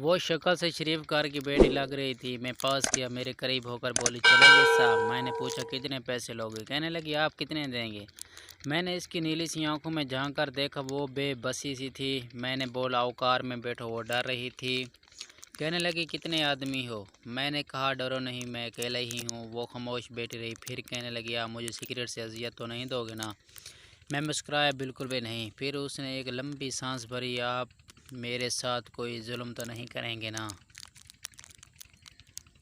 वो शक्ल से शरीफ कार की बेटी लग रही थी। मैं पास किया, मेरे करीब होकर बोली, चलेंगे साहब। मैंने पूछा, कितने पैसे लोगे? कहने लगी, आप कितने देंगे? मैंने इसकी नीली सी आंखों में झांक कर देखा, वो बेबसी सी थी। मैंने बोला, आओ कार में बैठो। वो डर रही थी। कहने लगी, कितने आदमी हो? मैंने कहा, डरो नहीं, मैं अकेला ही हूँ। वो खामोश बैठी रही। फिर कहने लगी, आप मुझे सिगरेट से अजियत तो नहीं दोगे ना? मैं मुस्कुराया, बिल्कुल भी नहीं। फिर उसने एक लंबी सांस भरी, आप मेरे साथ कोई जुल्म तो नहीं करेंगे ना?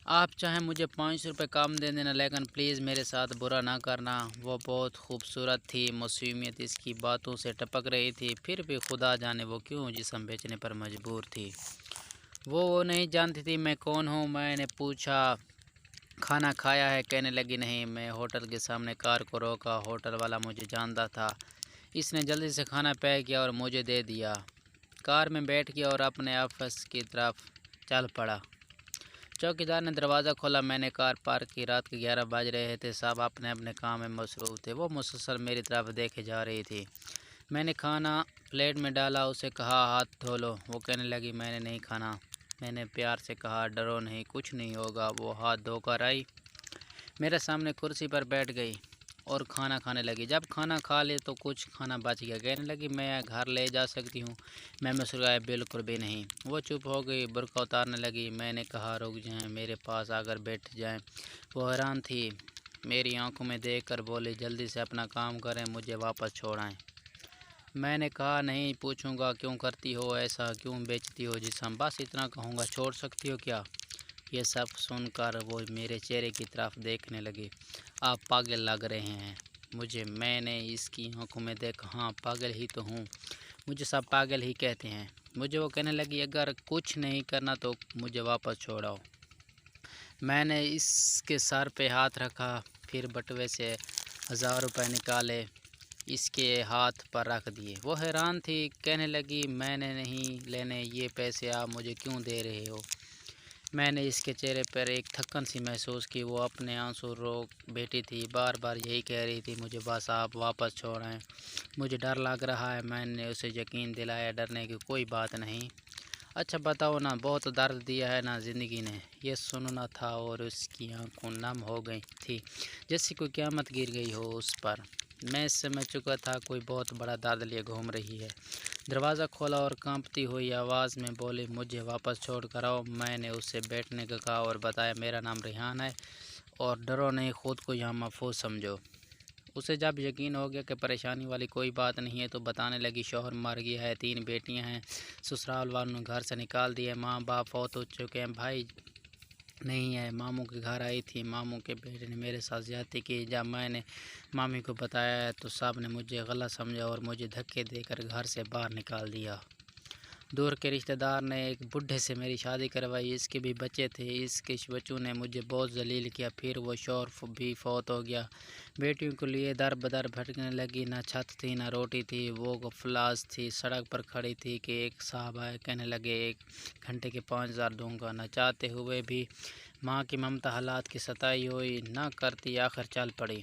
आप चाहें मुझे 500 रुपये कम दे देना, लेकिन प्लीज़ मेरे साथ बुरा ना करना। वो बहुत खूबसूरत थी, मासूमियत इसकी बातों से टपक रही थी। फिर भी खुदा जाने वो क्यों जिस्म बेचने पर मजबूर थी। वो नहीं जानती थी मैं कौन हूँ। मैंने पूछा, खाना खाया है? कहने लगी, नहीं। मैं होटल के सामने कार को रोका। होटल वाला मुझे जानता था। इसने जल्दी से खाना पैक किया और मुझे दे दिया। कार में बैठ गया और अपने ऑफिस की तरफ चल पड़ा। चौकीदार ने दरवाज़ा खोला। मैंने कार पार्क की। रात के 11 बज रहे थे। सब अपने अपने काम में मसरूफ़ थे। वो मुसलसल मेरी तरफ देखे जा रही थी। मैंने खाना प्लेट में डाला, उसे कहा, हाथ धो लो। वो कहने लगी, मैंने नहीं खाना। मैंने प्यार से कहा, डरो नहीं, कुछ नहीं होगा। वो हाथ धोकर आई, मेरे सामने कुर्सी पर बैठ गई और खाना खाने लगी। जब खाना खा ले तो कुछ खाना बच गया। कहने लगी, मैं घर ले जा सकती हूँ? मैं मुस्कुराया, बिल्कुल भी नहीं। वो चुप हो गई, बुर्का उतारने लगी। मैंने कहा, रुक जाएं, मेरे पास आकर बैठ जाएं। वो हैरान थी, मेरी आंखों में देखकर बोली, जल्दी से अपना काम करें, मुझे वापस छोड़ आएं। मैंने कहा, नहीं पूछूंगा क्यों करती हो ऐसा, क्यों बेचती हो जिस्म? बस इतना कहूँगा, छोड़ सकती हो क्या? ये सब सुनकर वो मेरे चेहरे की तरफ देखने लगी। आप पागल लग रहे हैं मुझे। मैंने इसकी आंखों में देखा। हाँ, पागल ही तो हूँ। मुझे सब पागल ही कहते हैं। मुझे वो कहने लगी, अगर कुछ नहीं करना तो मुझे वापस छोड़ाओ। मैंने इसके सर पे हाथ रखा, फिर बटुए से 1000 रुपये निकाले, इसके हाथ पर रख दिए। वो हैरान थी। कहने लगी, मैंने नहीं लेने ये पैसे, आप मुझे क्यों दे रहे हो? मैंने इसके चेहरे पर एक थकन सी महसूस की। वो अपने आंसू रोक बैठी थी, बार बार यही कह रही थी, मुझे बस आप वापस छोड़ें, मुझे डर लग रहा है। मैंने उसे यकीन दिलाया, डरने की कोई बात नहीं। अच्छा बताओ ना, बहुत दर्द दिया है ना ज़िंदगी ने? ये सुनना था और उसकी आंखें नम हो गई थी, जैसे कोई क़यामत गिर गई हो उस पर। मैं समझ चुका था, कोई बहुत बड़ा दर्द लिए घूम रही है। दरवाज़ा खोला और कांपती हुई आवाज़ में बोली, मुझे वापस छोड़ कर आओ। मैंने उससे बैठने को कहा और बताया, मेरा नाम रेहान है और डरो नहीं, ख़ुद को यहाँ महफूज समझो। उसे जब यकीन हो गया कि परेशानी वाली कोई बात नहीं है तो बताने लगी, शौहर मर गया है, 3 बेटियां हैं, ससुराल वालों ने घर से निकाल दिया, माँ बाप फौत हो चुके हैं, भाई नहीं है। मामू के घर आई थी, मामू के बेटे ने मेरे साथ ज़्यादती की। जब मैंने मामी को बताया तो सब ने मुझे गलत समझा और मुझे धक्के देकर घर से बाहर निकाल दिया। दूर के रिश्तेदार ने एक बूढ़े से मेरी शादी करवाई, इसके भी बच्चे थे। इसके बच्चों ने मुझे बहुत जलील किया। फिर वो शौहर भी फौत हो गया। बेटियों के लिए दर बदर भटकने लगी, ना छत थी ना रोटी थी। वो गफलास थी, सड़क पर खड़ी थी कि एक साहब आए, कहने लगे, 1 घंटे के 5000 दूंगा। न चाहते हुए भी माँ की ममता हालात की सताई हुई न करती, आखिर चल पड़ी।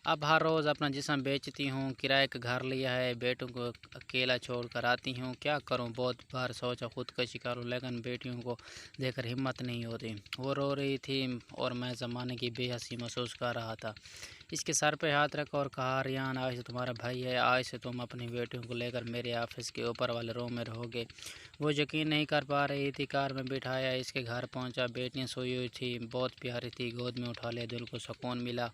अब हर रोज़ अपना जिस्म बेचती हूँ, किराए का घर लिया है, बेटों को अकेला छोड़ कर आती हूँ। क्या करूँ? बहुत बार सोचा खुदकशी करूँ, लेकिन बेटियों को देखकर हिम्मत नहीं होती। वो रो रही थी और मैं ज़माने की बेहसी महसूस कर रहा था। इसके सर पे हाथ रखा और कहा, रियान, आज से तुम्हारा भाई है, आज से तुम अपनी बेटियों को लेकर मेरे ऑफिस के ऊपर वाले रूम में रहोगे। वो यकीन नहीं कर पा रही थी। कार में बिठाया, इसके घर पहुंचा। बेटियां सोई हुई थी, बहुत प्यारी थी। गोद में उठा लिया, दिल को सुकून मिला।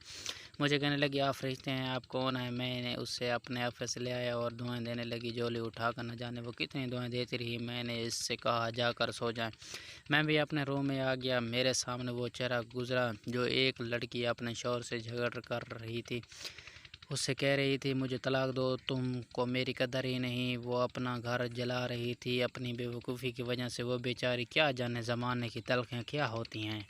मुझे कहने लगी, आप फरिश्ते हैं, आप कौन हैं? मैंने उससे अपने ऑफिस ले आया और दुआएं देने लगी। झोली उठाकर न जाने वो कितनी दुआएं देती रही। मैंने इससे कहा, जाकर सो जाएं। मैं भी अपने रूम में आ गया। मेरे सामने वो चेहरा गुजरा जो एक लड़की अपने शौहर से झगड़ कर रही थी। उससे कह रही थी, मुझे तलाक दो, तुमको मेरी कदर ही नहीं। वो अपना घर जला रही थी अपनी बेवकूफ़ी की वजह से। वो बेचारी क्या जाने ज़माने की तलखियाँ क्या होती हैं,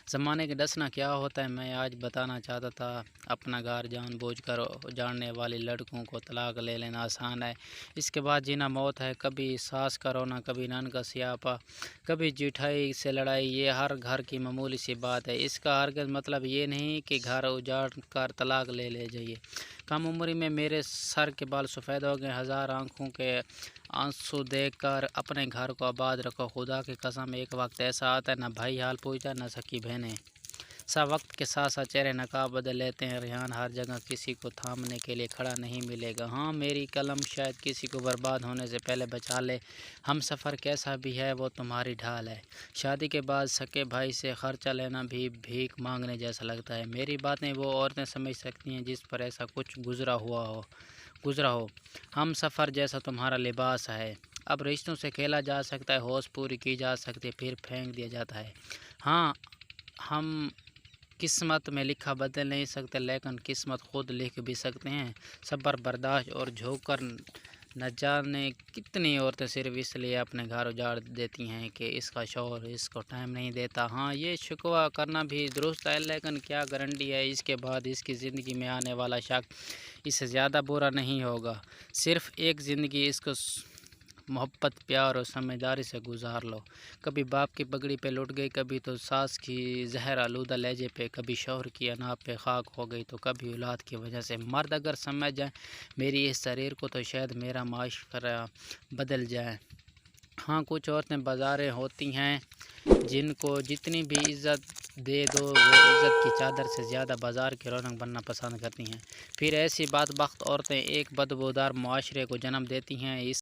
ज़माने के डसना क्या होता है। मैं आज बताना चाहता था, अपना घर जानबूझकर उजाड़ने वाली लड़कों को तलाक ले लेना आसान है, इसके बाद जीना मौत है। कभी सास का रोना, कभी नन का सियापा, कभी जिठाई से लड़ाई, ये हर घर की मामूली सी बात है। इसका हरगिज़ मतलब ये नहीं कि घर उजाड़ कर तलाक ले जाइए। کم عمری میں میرے سر کے بال سفید ہو گئے، ہزار آنکھوں کے آنسو دیکھ کر اپنے گھر کو آباد رکھو، خدا کی قسم ایک وقت ایسا آتا ہے نہ بھائی حال پوچھتا نہ سکی بہنیں، سب وقت کے ساتھ ساتھ چہرے نقاب بدل لیتے ہیں۔ ریحان ہر جگہ کسی کو تھامنے کے لیے کھڑا نہیں ملے گا، ہاں میری قلم شاید کسی کو برباد ہونے سے پہلے بچا لے، ہم سفر کیسا بھی ہے وہ تمہاری ڈھال ہے، شادی کے بعد سکے بھائی سے خرچہ لینا بھی بھیک مانگنے جیسا لگتا ہے، میری باتیں وہ عورتیں سمجھ سکتی ہیں جس پر ایسا کچھ گزرا ہو، ہم سفر جیسا تمہارا لباس ہے، اب رشتوں سے کھیلا جا سکتا ہے، ہوش پوری کی جا سکتی ہے، پھر پھینک دیا جاتا ہے، ہاں ہم قسمت میں لکھا بدل نہیں سکتے لیکن قسمت خود لکھ بھی سکتے ہیں، صبر برداشت اور جھک کر نہ جانے کتنی عورتیں صرف اس لیے اپنے گھر اجاڑ دیتی ہیں کہ اس کا شوہر اس کو ٹائم نہیں دیتا، ہاں یہ شکوہ کرنا بھی درست ہے لیکن کیا گارنٹی ہے اس کے بعد اس کی زندگی میں آنے والا شخص اس سے زیادہ برا نہیں ہوگا، صرف ایک زندگی اس کو محبت پیار اور سمجھداری سے گزار لو، کبھی باپ کی پگڑی پہ لٹ گئی، کبھی تو ساس کی زہر آلودہ لہجے پہ، کبھی شوہر کی اناپ پہ خاک ہو گئی تو کبھی اولاد کی وجہ سے، مرد اگر سمجھ جائیں میری اس تحریر کو تو شاید میرا معاشرہ بدل جائے، ہاں کچھ عورتیں بازاریں ہوتی ہیں جن کو جتنی بھی عزت دے دو وہ عزت کی چادر سے زیادہ بازار کی رونق بننا پسند کرتی ہیں، پھر ایسی بدبخت عورتیں ایک بدبودار معاشرے کو جنم دیتی ہیں، اس